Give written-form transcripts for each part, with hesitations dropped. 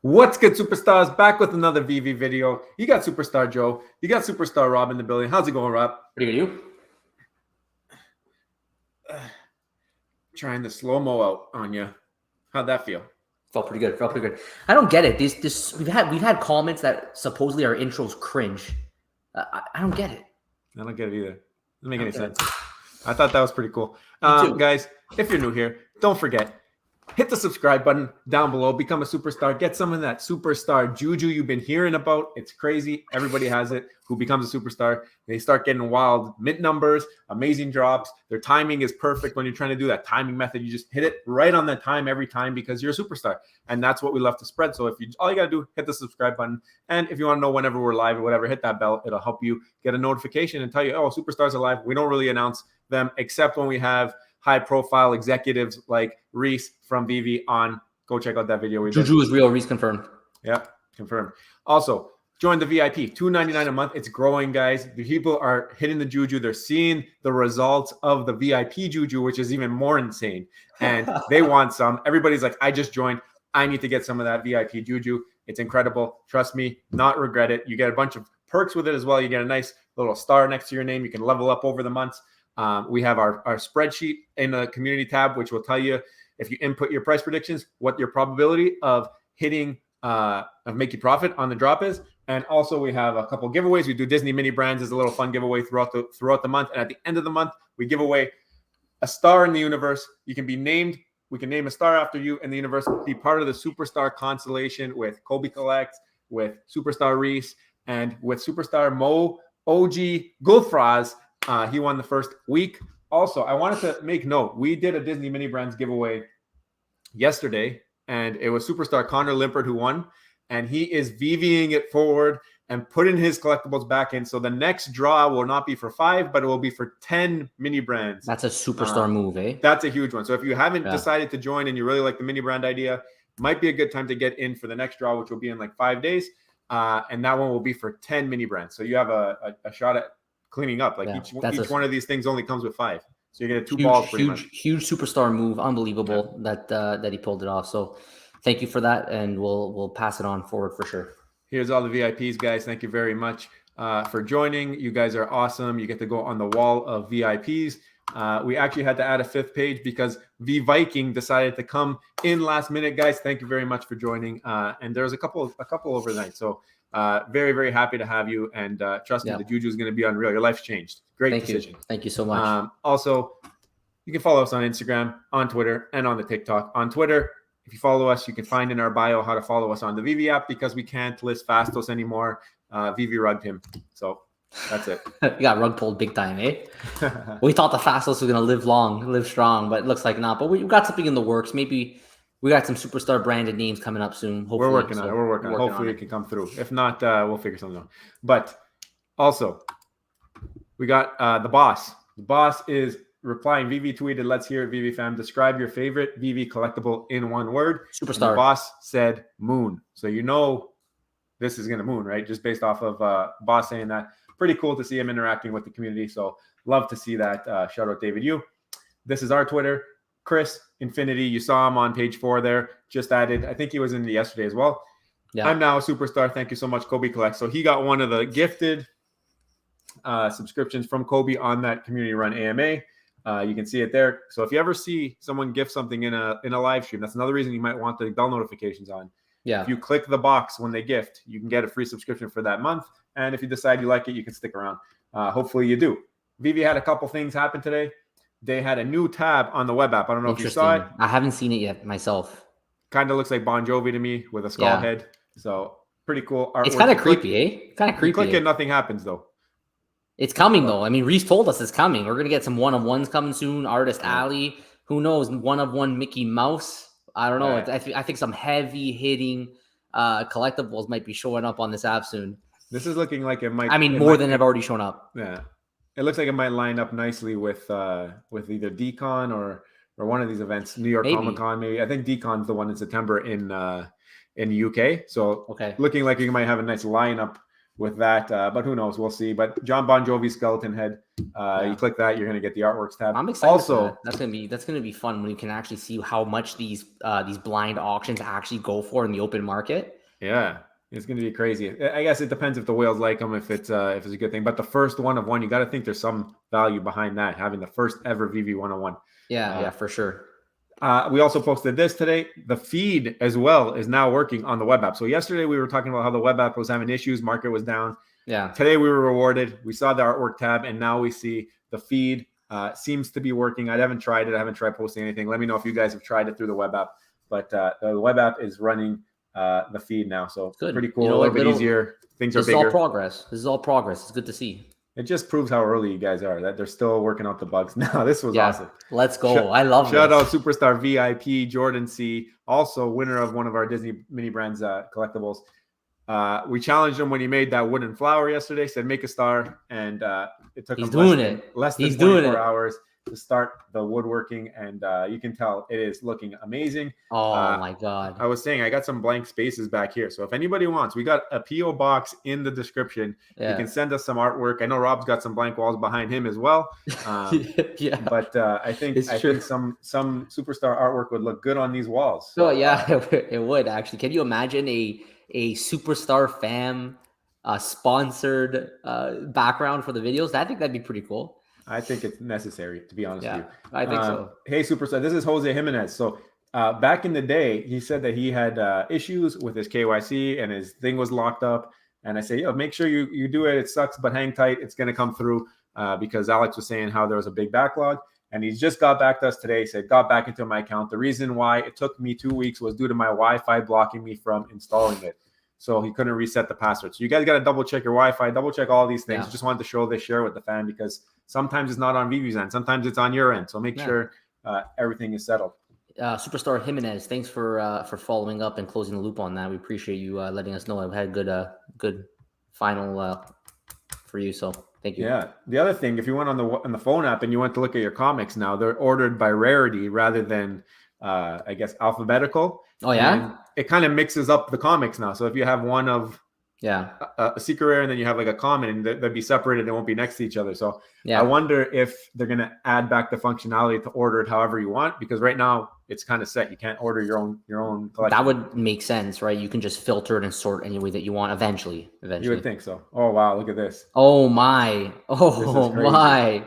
What's good, superstars? Back with another Veve video. You got Superstar Joe. You got Superstar Rob in the building. How's it going, Rob? Pretty good, you? Trying the slow-mo out on you. How'd that feel? Felt pretty good. Felt pretty good. I don't get it. We've had comments that supposedly our intros cringe. I don't get it. I don't get it either. Doesn't make any sense. I thought that was pretty cool. Guys, if you're new here, don't forget, hit the subscribe button down below. Become a superstar. Get some of that superstar juju you've been hearing about. It's crazy. Everybody has it who becomes a superstar. They start getting wild mint numbers, amazing drops. Their timing is perfect. When you're trying to do that timing method, you just hit it right on that time every time because you're a superstar. And that's what we love to spread. So if you all you got to do, hit the subscribe button. And if you want to know whenever we're live or whatever, hit that bell. It'll help you get a notification and tell you, oh, superstars are live. We don't really announce them except when we have high-profile executives like Reese from Veve on. Go check out that video. We Juju is real. Reese confirmed. Yep, confirmed. Also, join the VIP. $2.99 a month. It's growing, guys. The people are hitting the juju. They're seeing the results of the VIP juju, which is even more insane. And they want some. Everybody's like, I just joined. I need to get some of that VIP juju. It's incredible. Trust me, not regret it. You get a bunch of perks with it as well. You get a nice little star next to your name. You can level up over the months. We have our spreadsheet in the community tab, which will tell you if you input your price predictions, what your probability of hitting, of making profit on the drop is. And also we have a couple giveaways. We do Disney mini brands as a little fun giveaway throughout the month. And at the end of the month, we give away a star in the universe. You can be named. We can name a star after you in the universe. Be part of the superstar constellation with Kobe Collects, with Superstar Reese, and with Superstar Mo OG Gulfraz. He won the first week. Also, I wanted to make note. We did a Disney Mini Brands giveaway yesterday, and it was Superstar Connor Limpert who won, and he is VVing it forward and putting his collectibles back in. So the next draw will not be for 5, but it will be for 10 mini brands. That's a superstar move, eh? That's a huge one. So if you haven't decided to join and you really like the mini brand idea, might be a good time to get in for the next draw, which will be in like 5 days. And that one will be for 10 mini brands. So you have a shot at cleaning up. Like each one of these things only comes with 5. So you get 2 balls pretty much. Huge superstar move. Unbelievable that he pulled it off. So thank you for that. And we'll pass it on forward for sure. Here's all the VIPs, guys. Thank you very much for joining. You guys are awesome. You get to go on the wall of VIPs. We actually had to add a 5th page because V Viking decided to come in last minute, guys. Thank you very much for joining. And there's a couple overnight. So very, very happy to have you. And trust me, the juju is going to be unreal. Your life's changed. Great decision. Thank you so much. Also, you can follow us on Instagram, on Twitter, and on the TikTok. On Twitter, if you follow us, you can find in our bio how to follow us on the Veve app because we can't list Fastos anymore. Veve rugged him. So that's it. You got rug pulled big time, eh? We thought the Fastos was going to live strong, but it looks like not. But we got something in the works. Maybe we got some superstar branded names coming up soon. Hopefully. We're working on it. Hopefully it can come through. If not, we'll figure something out. But also, we got the boss. The boss is replying. Veve tweeted, "Let's hear it, Veve fam. Describe your favorite Veve collectible in 1 word." Superstar. And the boss said moon. So you know this is going to moon, right? Just based off of boss saying that. Pretty cool to see him interacting with the community. So love to see that. Shout out David Yu. This is our Twitter. Chris Infinity, you saw him on page 4 there. Just added. I think he was in the yesterday as well. Yeah. I'm now a superstar. Thank you so much, Kobe Collects. So he got one of the gifted subscriptions from Kobe on that community run AMA. You can see it there. So if you ever see someone gift something in a live stream, that's another reason you might want the bell notifications on. Yeah. If you click the box when they gift, you can get a free subscription for that month. And if you decide you like it, you can stick around. Hopefully you do. Veve had a couple things happen today. They had a new tab on the web app. I don't know if you saw it. I haven't seen it yet myself. Kind of looks like Bon Jovi to me with a skull head. So pretty cool artwork. It's kind of creepy, eh? Kind of creepy. Click it, nothing happens though. It's coming though. I mean, Reese told us it's coming. We're gonna get some one-of-ones coming soon. Artist Alley. Who knows? One-of-one Mickey Mouse. I don't know. I think some heavy hitting collectibles might be showing up on this app soon. This is looking like it might. I mean, more than have already shown up. Yeah, it looks like it might line up nicely with either Decon or one of these events, New York Comic Con. Maybe I think Decon's the one in September in the UK. So looking like you might have a nice lineup with that. But who knows? We'll see. But John Bon Jovi's skeleton head. You click that, you're gonna get the artworks tab. I'm excited. Also, that's gonna be fun when you can actually see how much these blind auctions actually go for in the open market. Yeah, it's gonna be crazy. I guess it depends if the whales like them, if it's a good thing. But the first one of one, you got to think there's some value behind that, having the first ever Veve 101. Yeah, for sure. We also posted this today. The feed as well is now working on the web app. So yesterday we were talking about how the web app was having issues, market was down. Yeah. Today we were rewarded. We saw the artwork tab, and now we see the feed seems to be working. I haven't tried it. I haven't tried posting anything. Let me know if you guys have tried it through the web app. But the web app is running the feed now, so good. Pretty cool. A little bit easier. Things are bigger. This is all progress. This is all progress. It's good to see. It just proves how early you guys are, that they're still working out the bugs. Now, this was awesome. Let's go. I love Shout out Superstar VIP, Jordan C., also winner of one of our Disney mini brands collectibles. We challenged him when he made that wooden flower yesterday, said make a star, and it took him less than 24 hours to start the woodworking, and you can tell it is looking amazing. Oh my God. I was saying I got some blank spaces back here, so if anybody wants, we got a PO box in the description. You can send us some artwork. I know Rob's got some blank walls behind him as well. But I think some superstar artwork would look good on these walls. So it would actually. Can you imagine a superstar fam sponsored background for the videos? I think that'd be pretty cool. I think it's necessary, to be honest with you. I think so. Hey, Superstar, this is Jose Jimenez. So back in the day, he said that he had issues with his KYC and his thing was locked up. And I say, make sure you do it. It sucks, but hang tight. It's going to come through because Alex was saying how there was a big backlog. And he's just got back to us today, said, got back into my account. The reason why it took me 2 weeks was due to my Wi-Fi blocking me from installing it. So he couldn't reset the password. So you guys got to double check your Wi-Fi, double check all these things. Just wanted to show this, share with the fan, because sometimes it's not on Veve's end. Sometimes it's on your end. So make sure everything is settled. Superstar Jimenez, thanks for following up and closing the loop on that. We appreciate you letting us know. I've had a good final for you. So thank you. Yeah. The other thing, if you went on the phone app and you went to look at your comics now, they're ordered by rarity rather than I guess alphabetical. Oh yeah. And it kind of mixes up the comics now. So if you have one of a secret rare and then you have like a common, and they'll be separated, they won't be next to each other. So I wonder if they're going to add back the functionality to order it however you want, because right now it's kind of set. You can't order your own collection. That would make sense, right? You can just filter it and sort any way that you want eventually. You would think so. Oh wow, look at this. Oh my. Oh my.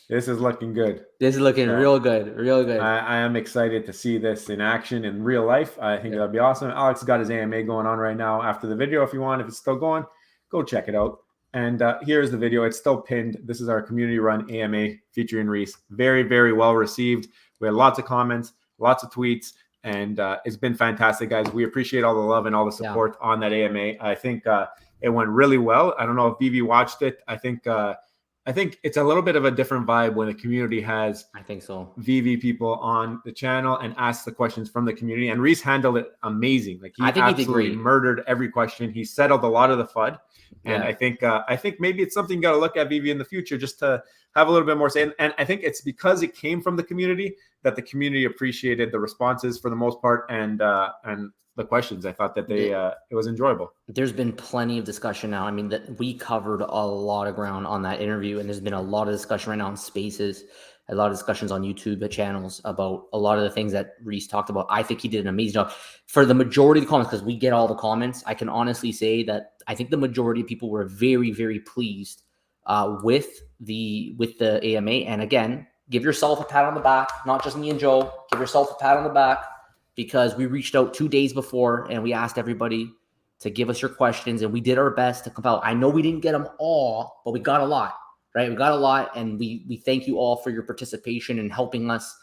This is looking good. This is looking real good. Real good. I am excited to see this in action in real life. I think that'd be awesome. Alex got his AMA going on right now after the video. If it's still going, go check it out. And here's the video. It's still pinned. This is our community run AMA featuring Reese. Very, very well received. We had lots of comments, lots of tweets, and it's been fantastic, guys. We appreciate all the love and all the support on that AMA. I think it went really well. I don't know if Veve watched it. I think it's a little bit of a different vibe when the community has Veve people on the channel and asks the questions from the community. And Reese handled it amazing. Like he absolutely murdered every question. He settled a lot of the FUD. And I think maybe it's something you got to look at Veve in the future, just to have a little bit more say. And I think it's because it came from the community that the community appreciated the responses for the most part, and the questions. I thought that it was enjoyable. There's been plenty of discussion now. I mean, that we covered a lot of ground on that interview, and there's been a lot of discussion right now in Spaces, a lot of discussions on YouTube channels about a lot of the things that Reese talked about. I think he did an amazing job for the majority of the comments, because we get all the comments. I can honestly say that I think the majority of people were very, very pleased with the AMA. And again, give yourself a pat on the back, not just me and Joe. Give yourself a pat on the back, because we reached out 2 days before and we asked everybody to give us your questions, and we did our best to compile. I know we didn't get them all, but we got a lot, right? We got a lot, and we thank you all for your participation and helping us,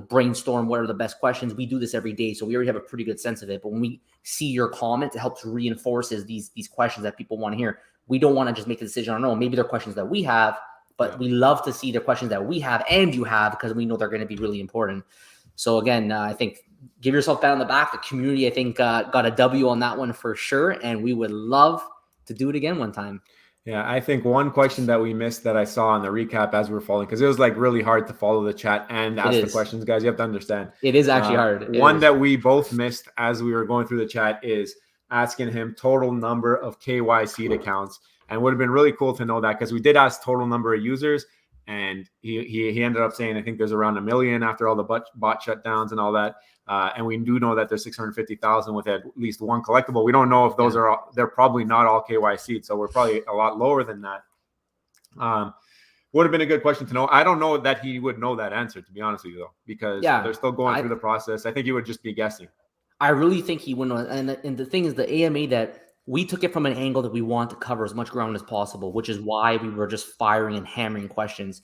brainstorm what are the best questions. We do this every day, so we already have a pretty good sense of it. But when we see your comments, it helps reinforces these questions that people want to hear. We don't want to just make a decision on, maybe they're questions that we have, but we love to see the questions that we have and you have, because we know they're going to be really important. So again, I think give yourself a pat on the back. The community, I think, got a W on that one for sure. And we would love to do it again one time. Yeah, I think one question that we missed that I saw on the recap as we were following, because it was like really hard to follow the chat and ask the questions, guys. You have to understand. It is actually hard. One that we both missed as we were going through the chat is asking him total number of KYC accounts, and would have been really cool to know that, because we did ask total number of users, and he ended up saying I think there's around 1 million after all the bot shutdowns and all that. And we do know that there's 650,000 with at least one collectible. We don't know if those are all, they're probably not all KYC'd, so we're probably a lot lower than that. Would have been a good question to know. I don't know that he would know that answer, to be honest with you, though, because they're still going through the process. I think he would just be guessing. I really think he wouldn't know. And the thing is, the AMA, that we took it from an angle that we want to cover as much ground as possible, which is why we were just firing and hammering questions.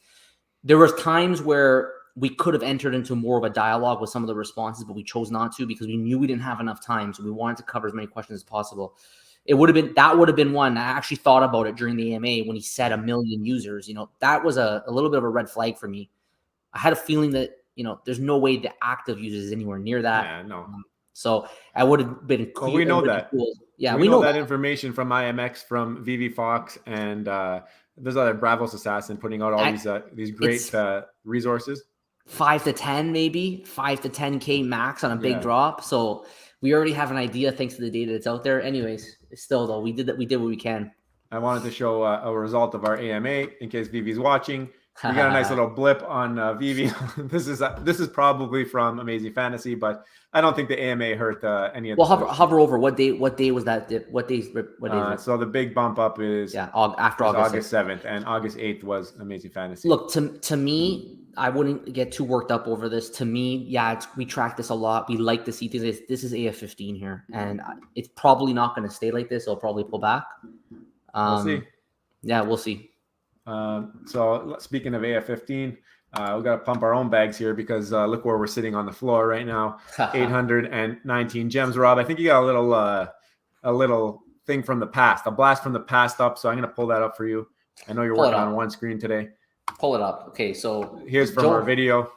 There was times where we could have entered into more of a dialogue with some of the responses, but we chose not to because we knew we didn't have enough time. So we wanted to cover as many questions as possible. That would have been one. I actually thought about it during the AMA when he said 1 million users. That was a little bit of a red flag for me. I had a feeling that, there's no way the active users is anywhere near that. Yeah, no. So I would have been cool. Well, we know that. Cool. Yeah, we know that information from IMX, from Veve Fox, and there's other Bravos Assassin putting out all these great resources. 5 to 10, maybe 5 to 10K max on a big drop. So we already have an idea thanks to the data that's out there. Anyways, still though, we did what we can. I wanted to show a result of our AMA in case Vivi's watching. We got a nice little blip on Veve. This is probably from Amazing Fantasy, but I don't think the AMA hurt any of. Well, hover over what day was that dip? What day? So the big bump up is after August 7th, and August 8th was Amazing Fantasy. Look, to me, I wouldn't get too worked up over this. To me, we track this a lot. We like to see things. This is AF15 here, and it's probably not going to stay like this. It'll probably pull back. We'll see. Yeah, we'll see. So speaking of AF15, we got to pump our own bags here because look where we're sitting on the floor right now. 819 gems, Rob. I think you got a little thing from the past, a blast from the past up. So I'm going to pull that up for you. I know you're working on one screen today. Pull it up. Okay, so here's from our video.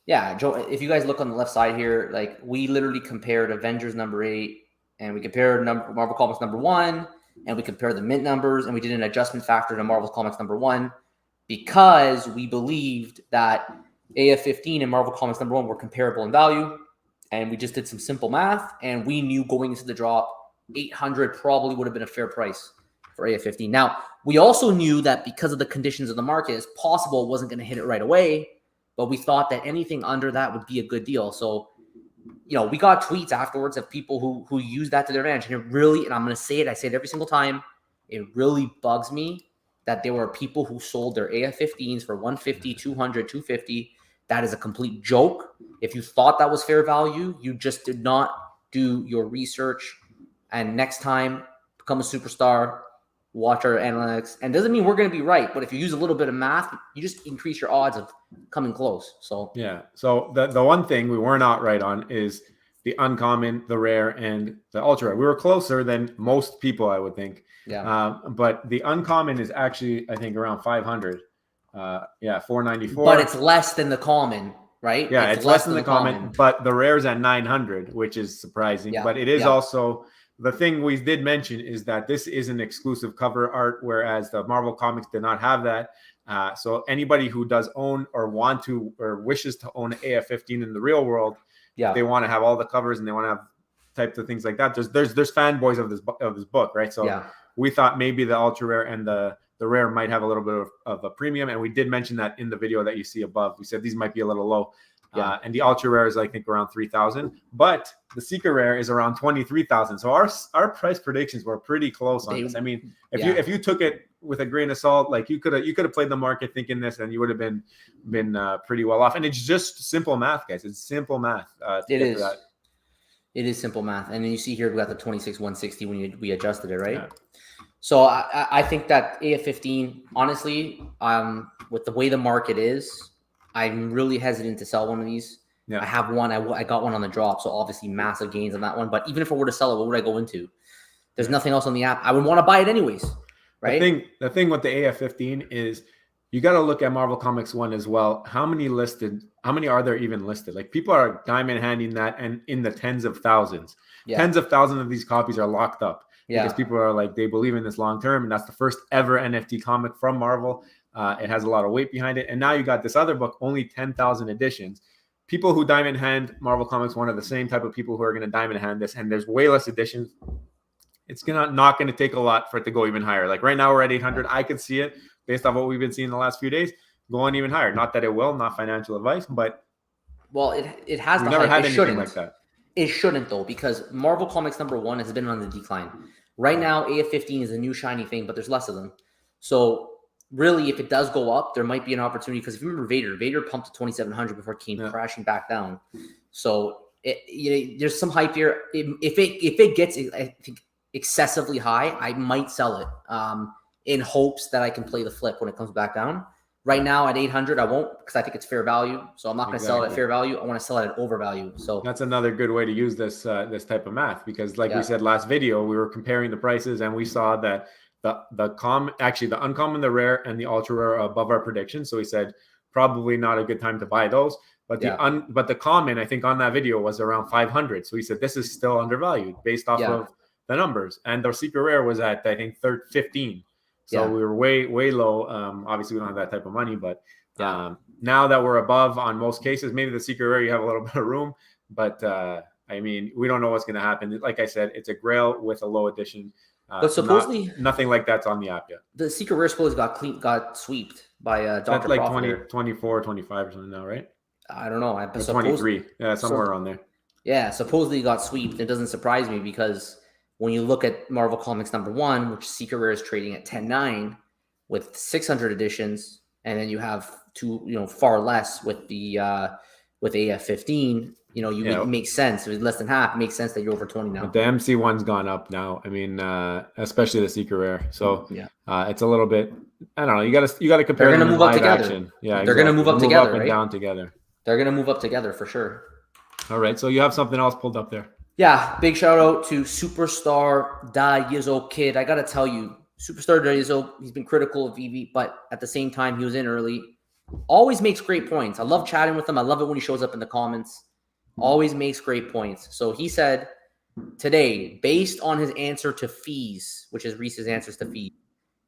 Yeah, Joe, if you guys look on the left side here, like we literally compared Avengers number 8 and we compared Marvel Comics number 1. And we compared the mint numbers, and we did an adjustment factor to Marvel Comics number 1 because we believed that AF15 and Marvel Comics number 1 were comparable in value. And we just did some simple math, and we knew going into the drop, 800 probably would have been a fair price for AF15. Now, we also knew that because of the conditions of the market, it's possible it wasn't going to hit it right away, but we thought that anything under that would be a good deal. So, we got tweets afterwards of people who use that to their advantage. And it really, and I'm going to say it, I say it every single time, it really bugs me that there were people who sold their AF15s for 150, 200, 250. That is a complete joke. If you thought that was fair value, you just did not do your research. And next time, become a superstar, watch our analytics. And doesn't mean we're going to be right, but if you use a little bit of math, you just increase your odds of coming close. So yeah. So the one thing we were not right on is the uncommon, the rare, and the ultra rare. We were closer than most people, I would think. Yeah. But the uncommon is actually, I think, around 500. 494. But it's less than the common, right? Yeah, it's less than the common. But the rare's at 900, which is surprising. Yeah. But it is also. The thing we did mention is that this is an exclusive cover art, whereas the Marvel Comics did not have that. So anybody who does own or want to or wishes to own AF15 in the real world, they want to have all the covers and they want to have types of things like that. There's fanboys of this book, right? So we thought maybe the ultra rare and the rare might have a little bit of a premium, and we did mention that in the video that you see above. We said these might be a little low. And the ultra rare is, I think, around 3,000, but the secret rare is around 23,000. So our price predictions were pretty close on this. I mean, if you took it with a grain of salt, like you could have played the market thinking this, and you would have been pretty well off. And it's just simple math, guys. It's simple math. It is simple math. And then you see here we got the 26,160 when we adjusted it, right? Yeah. So I think that AF15, honestly, with the way the market is, I'm really hesitant to sell one of these. Yeah. I have one. I got one on the drop, so obviously massive gains on that one. But even if I were to sell it, what would I go into? There's nothing else on the app. I would want to buy it anyways, right? The thing with the AF15 is you got to look at Marvel Comics 1 as well. How many are there even listed? Like people are diamond handing that and in the tens of thousands. Yeah. Tens of thousands of these copies are locked up because people are like, they believe in this long term, and that's the first ever NFT comic from Marvel. It has a lot of weight behind it. And now you got this other book, only 10,000 editions. People who diamond hand Marvel Comics 1 are the same type of people who are going to diamond hand this. And there's way less editions. it's not going to take a lot for it to go even higher. Like right now we're at 800. I could see it based on what we've been seeing the last few days going even higher. Not that it will, not financial advice, but it has we've the never hype. had It anything shouldn't. like that. It shouldn't though, because Marvel Comics #1 has been on the decline. Right now, AF15 is a new shiny thing, but there's less of them. So really, if it does go up, there might be an opportunity, because if you remember Vader pumped to 2,700 before it came crashing back down. So there's some hype here. If it gets, I think, excessively high, I might sell it in hopes that I can play the flip when it comes back down. Right now at 800, I won't, because I think it's fair value. So I'm not going to sell it at fair value. I want to sell it at overvalue. So that's another good way to use this type of math, because like we said last video, we were comparing the prices and we saw that the uncommon, the rare, and the ultra rare are above our prediction. So we said probably not a good time to buy those. But the common, I think on that video, was around 500. So we said this is still undervalued based off of the numbers. And the secret rare was at, I think, 15. So we were way low. Obviously, we don't have that type of money, but now that we're above on most cases, maybe the secret rare, you have a little bit of room. But I mean, we don't know what's going to happen. Like I said, it's a grail with a low edition. But supposedly nothing like that's on the app yet. The secret rare supposedly got sweeped by Dr. That's like Profiter. 24, 25 or something now, right? I don't know. 23. Yeah, somewhere around there. Yeah, supposedly got sweeped. It doesn't surprise me, because when you look at Marvel Comics #1, which secret rare is trading at 10.9 with 600 editions, and then you have far less with the with AF15, it makes sense. It was less than half. It makes sense that you're over 20 now. But the MC one's gone up now. I mean, especially the secret rare. So it's a little bit. I don't know. You got to compare. They're going to move up together. Action. Yeah, they're going to move up together, up and right? down together. They're going to move up together for sure. All right. So you have something else pulled up there. Yeah, big shout out to Superstar Da Yizzo Kid. I got to tell you, Superstar Da Yizzo, he's been critical of Veve, but at the same time, he was in early. Always makes great points. I love chatting with him. I love it when he shows up in the comments. Always makes great points. So he said today, based on his answer to fees, which is Reese's answers to fees,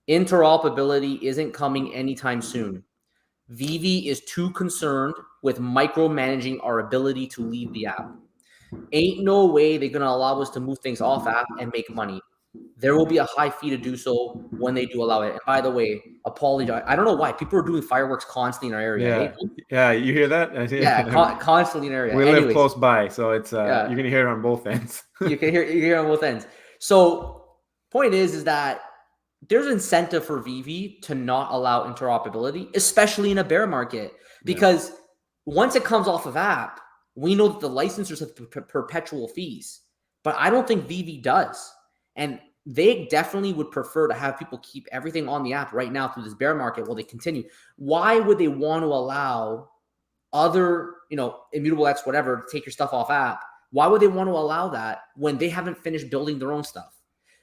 interoperability isn't coming anytime soon. Veve is too concerned with micromanaging our ability to leave the app. Ain't no way they're going to allow us to move things off app and make money. There will be a high fee to do so when they do allow it. And by the way, apologize. I don't know why. People are doing fireworks constantly in our area. Yeah, right? Yeah, you hear that? Yeah, constantly in our area. We live close by, so it's you're going to hear it on both ends. you can hear it on both ends. So point is that there's incentive for Veve to not allow interoperability, especially in a bear market, because once it comes off of app, we know that the licensors have perpetual fees, but I don't think Veve does. And they definitely would prefer to have people keep everything on the app right now through this bear market while they continue. Why would they want to allow other, Immutable X, whatever, to take your stuff off app? Why would they want to allow that when they haven't finished building their own stuff?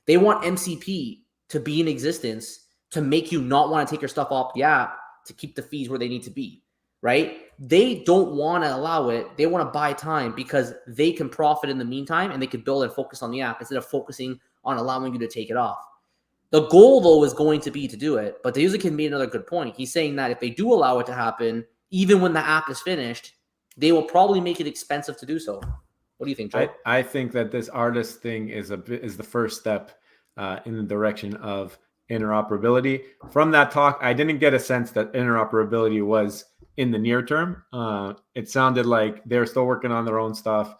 They want MCP to be in existence to make you not want to take your stuff off the app to keep the fees where they need to be, right? They don't want to allow it. They want to buy time because they can profit in the meantime, and they can build and focus on the app instead of focusing on allowing you to take it off. The goal, though, is going to be to do it, but the user can make another good point. He's saying that if they do allow it to happen, even when the app is finished, they will probably make it expensive to do so. What do you think, Joe? I think that this artist thing is the first step in the direction of interoperability. From that talk, I didn't get a sense that interoperability was in the near term. It sounded like they're still working on their own stuff.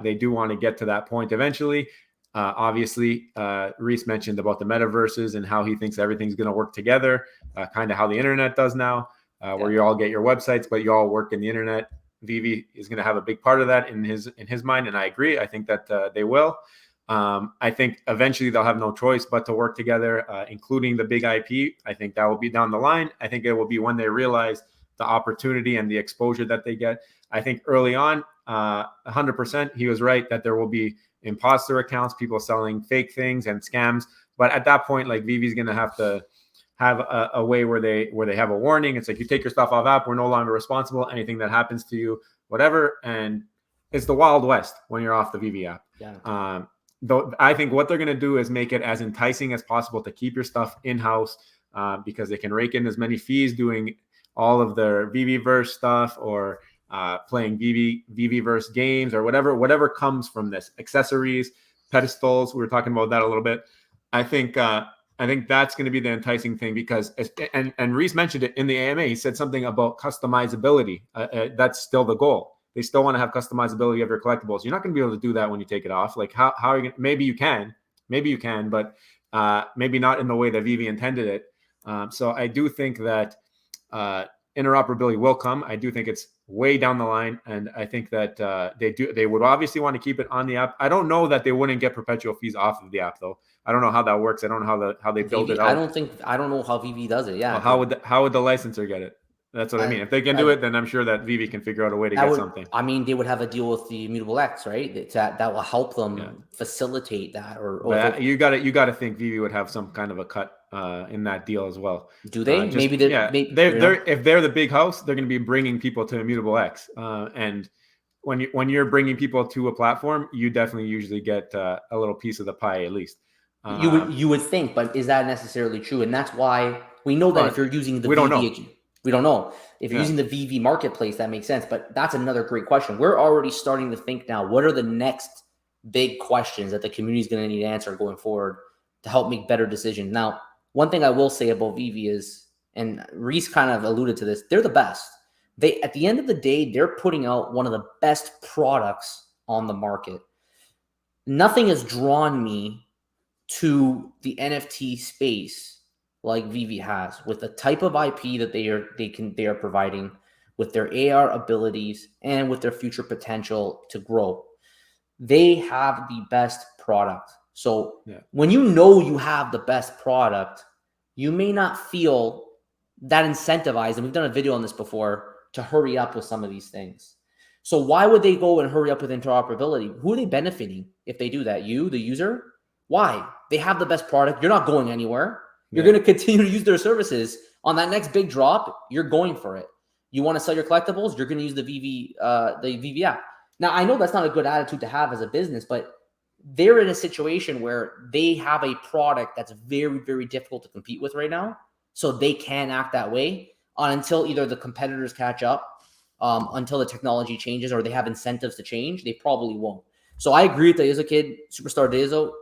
They do want to get to that point eventually. Obviously, Reese mentioned about the metaverses and how he thinks everything's going to work together, kind of how the internet does now, where you all get your websites, but you all work in the internet. Veve is going to have a big part of that in his mind, and I agree. I think that they will. I think eventually they'll have no choice but to work together, including the big IP. I think that will be down the line. I think it will be when they realize the opportunity and the exposure that they get. I think early on, 100%, he was right that there will be imposter accounts, people selling fake things and scams. But at that point, like Vive's going to have a way where they have a warning. It's like, you take your stuff off app, we're no longer responsible. Anything that happens to you, whatever. And it's the Wild West when you're off the Veve app. Yeah. Though I think what they're going to do is make it as enticing as possible to keep your stuff in-house, because they can rake in as many fees doing all of their Veveverse stuff or playing Veveverse games or whatever comes from this, accessories. pedestals. We were talking about that a little bit. I think that's going to be the enticing thing because, and Reese mentioned it in the AMA. He said something about customizability. That's still the goal. They still want to have customizability of your collectibles. You're not going to be able to do that when you take it off. Like how are you going to, maybe you can, but maybe not in the way that Veve intended it. So I do think that interoperability will come. I do think it's way down the line, and I think that they would obviously want to keep it on the app. I don't know that they wouldn't get perpetual fees off of the app though. I don't know how that works. I don't know how they build it out. I don't know how Veve does it. Yeah. Well, how would the licenser get it? That's what I mean. If they can do it, then I'm sure that Veve can figure out a way to get something. I mean, they would have a deal with the Immutable X, right? That will help them facilitate that. Or you got to think Veve would have some kind of a cut in that deal as well. Do they? If they're the big house, they're going to be bringing people to Immutable X. And when you're bringing people to a platform, you definitely usually get a little piece of the pie at least. You would think, but is that necessarily true? And that's why we know that if you're using the Veve, we don't know. If you're using the Veve marketplace, that makes sense. But that's another great question. We're already starting to think now, what are the next big questions that the community is going to need to answer going forward to help make better decisions? Now, one thing I will say about Veve is, and Reese kind of alluded to this, they're the best. At the end of the day, they're putting out one of the best products on the market. Nothing has drawn me to the NFT space like Veve has, with the type of IP that they are providing, with their AR abilities, and with their future potential to grow. They have the best product. So when you know you have the best product, you may not feel that incentivized, and we've done a video on this before, to hurry up with some of these things. So why would they go and hurry up with interoperability? Who are they benefiting if they do that? You, the user? Why? They have the best product. You're not going anywhere. You're going to continue to use their services. On that next big drop, you're going for it. You want to sell your collectibles, you're going to use the Veve app. Now, I know that's not a good attitude to have as a business, but they're in a situation where they have a product that's very, very difficult to compete with right now. So they can act that way until either the competitors catch up, until the technology changes, or they have incentives to change. They probably won't. So I agree with the Kid, Superstar Dezo.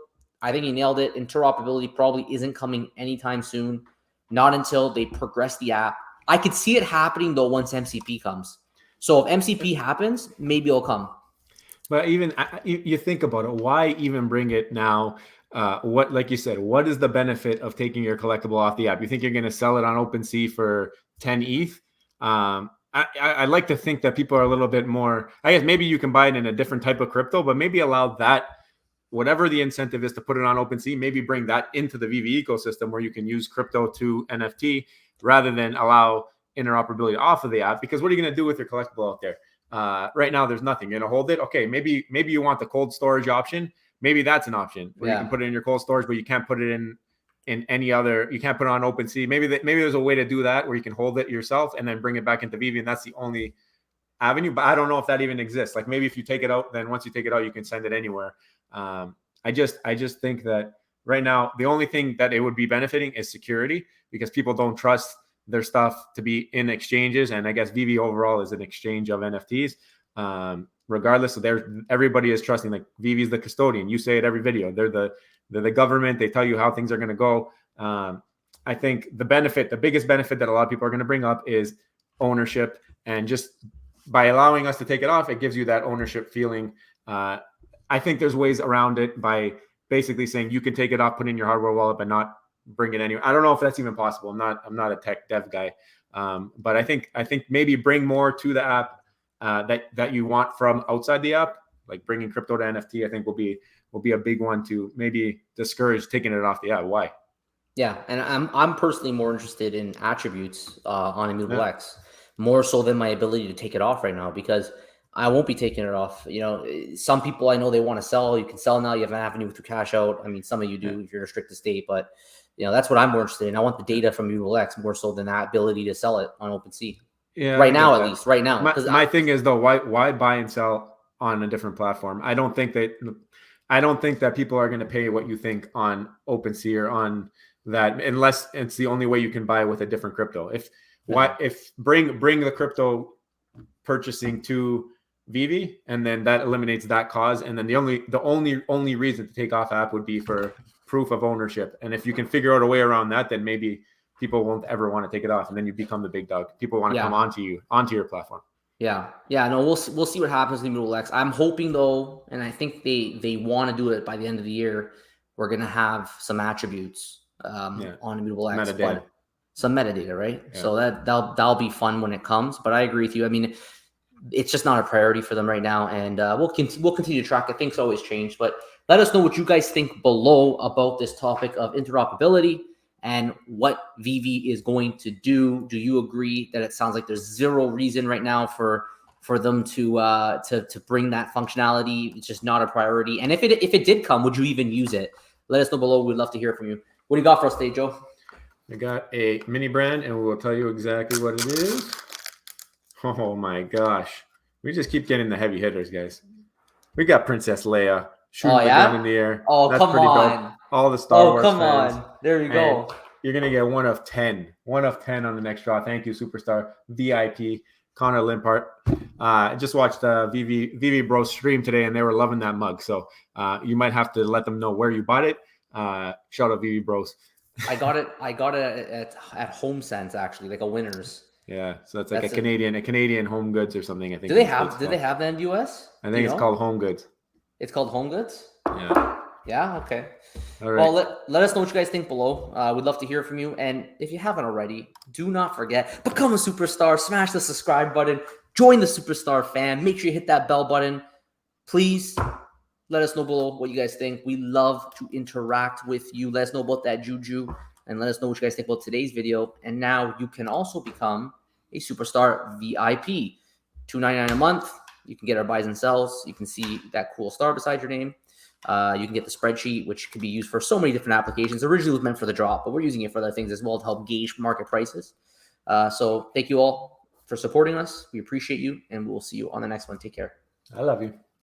I think he nailed it. Interoperability probably isn't coming anytime soon, not until they progress the app. I could see it happening, though, once MCP comes. So if MCP happens, maybe it'll come. But even you think about it, why even bring it now? What, like you said, what is the benefit of taking your collectible off the app? You think you're going to sell it on OpenSea for 10 ETH? I like to think that people are a little bit more, I guess maybe you can buy it in a different type of crypto, but maybe allow that, whatever the incentive is to put it on OpenSea, maybe bring that into the Veve ecosystem where you can use crypto to NFT rather than allow interoperability off of the app. Because what are you going to do with your collectible out there? Right now, there's nothing. You're going to hold it. Okay, maybe you want the cold storage option. Maybe that's an option where you can put it in your cold storage, but you can't put it in any other. You can't put it on OpenSea. Maybe there's a way to do that where you can hold it yourself and then bring it back into Veve, and that's the only avenue. But I don't know if that even exists. Like maybe if you take it out, then once you take it out, you can send it anywhere. I just think that right now the only thing that it would be benefiting is security, because people don't trust their stuff to be in exchanges, and I guess Veve overall is an exchange of NFTs. Regardless of everybody is trusting, like Veve is the custodian. You say it every video. They're the government. They tell you how things are going to go. I think the biggest benefit that a lot of people are going to bring up is ownership, and just by allowing us to take it off, it gives you that ownership feeling. I think there's ways around it by basically saying you can take it off, put it in your hardware wallet, but not bring it anywhere. I don't know if that's even possible. I'm not a tech dev guy, but I think maybe bring more to the app that you want from outside the app, like bringing crypto to NFT. I think will be a big one to maybe discourage taking it off the app. Why? Yeah, and I'm personally more interested in attributes on Immutable X, more so than my ability to take it off right now, because I won't be taking it off. You know, some people I know they want to sell. You can sell now. You have an avenue to cash out. I mean, some of you do if you're in a restricted state, but that's what I'm more interested in. I want the data from Immutable X more so than that ability to sell it on OpenSea. Yeah, right now, at least right now. My thing is though, why buy and sell on a different platform? I don't think that people are going to pay what you think on OpenSea or on that, unless it's the only way you can buy with a different crypto. If bring the crypto purchasing to Veve, and then that eliminates that cause. And then the only reason to take off app would be for proof of ownership. And if you can figure out a way around that, then maybe people won't ever want to take it off, and then you become the big dog. People want to come onto your platform. Yeah. No, we'll see what happens in Immutable X. I'm hoping though, and I think they want to do it by the end of the year. We're gonna have some attributes on Immutable X, metadata. Some metadata, right? Yeah. So that'll be fun when it comes. But I agree with you. I mean, it's just not a priority for them right now, and we'll continue to track it. Things always change, but let us know what you guys think below about this topic of interoperability and what Veve is going to do. Do you agree that it sounds like there's zero reason right now for them to bring that functionality? It's just not a priority. And if it did come, would you even use it? Let us know below. We'd love to hear from you. What do you got for us today, Joe? I got a mini brand, and we will tell you exactly what it is. Oh my gosh. We just keep getting the heavy hitters, guys. We got Princess Leia shooting the gun in the air. Oh, that's pretty dope. All the Star Wars fans. On. There you go. You're going to get 1 of 10. 1 of 10 on the next draw. Thank you, Superstar VIP, Connor Limpart. I just watched Veve Bros stream today, and they were loving that mug. So you might have to let them know where you bought it. Shout out Veve Bros. I got it at Home Sense, actually, like a Winners. Yeah, so that's like a Canadian Home Goods or something. I think. Do they have that in the US? I think it's called Home Goods. It's called Home Goods? Yeah. Yeah, okay. All right. Well, let us know what you guys think below. We'd love to hear from you. And if you haven't already, do not forget, become a superstar, smash the subscribe button, join the Superstar fam, make sure you hit that bell button. Please let us know below what you guys think. We love to interact with you. Let us know about that juju, and let us know what you guys think about today's video. And now you can also become a Superstar VIP. $2.99 a month. You can get our buys and sells. You can see that cool star beside your name. You can get the spreadsheet, which can be used for so many different applications. Originally, it was meant for the drop, but we're using it for other things as well to help gauge market prices. So thank you all for supporting us. We appreciate you, and we'll see you on the next one. Take care. I love you.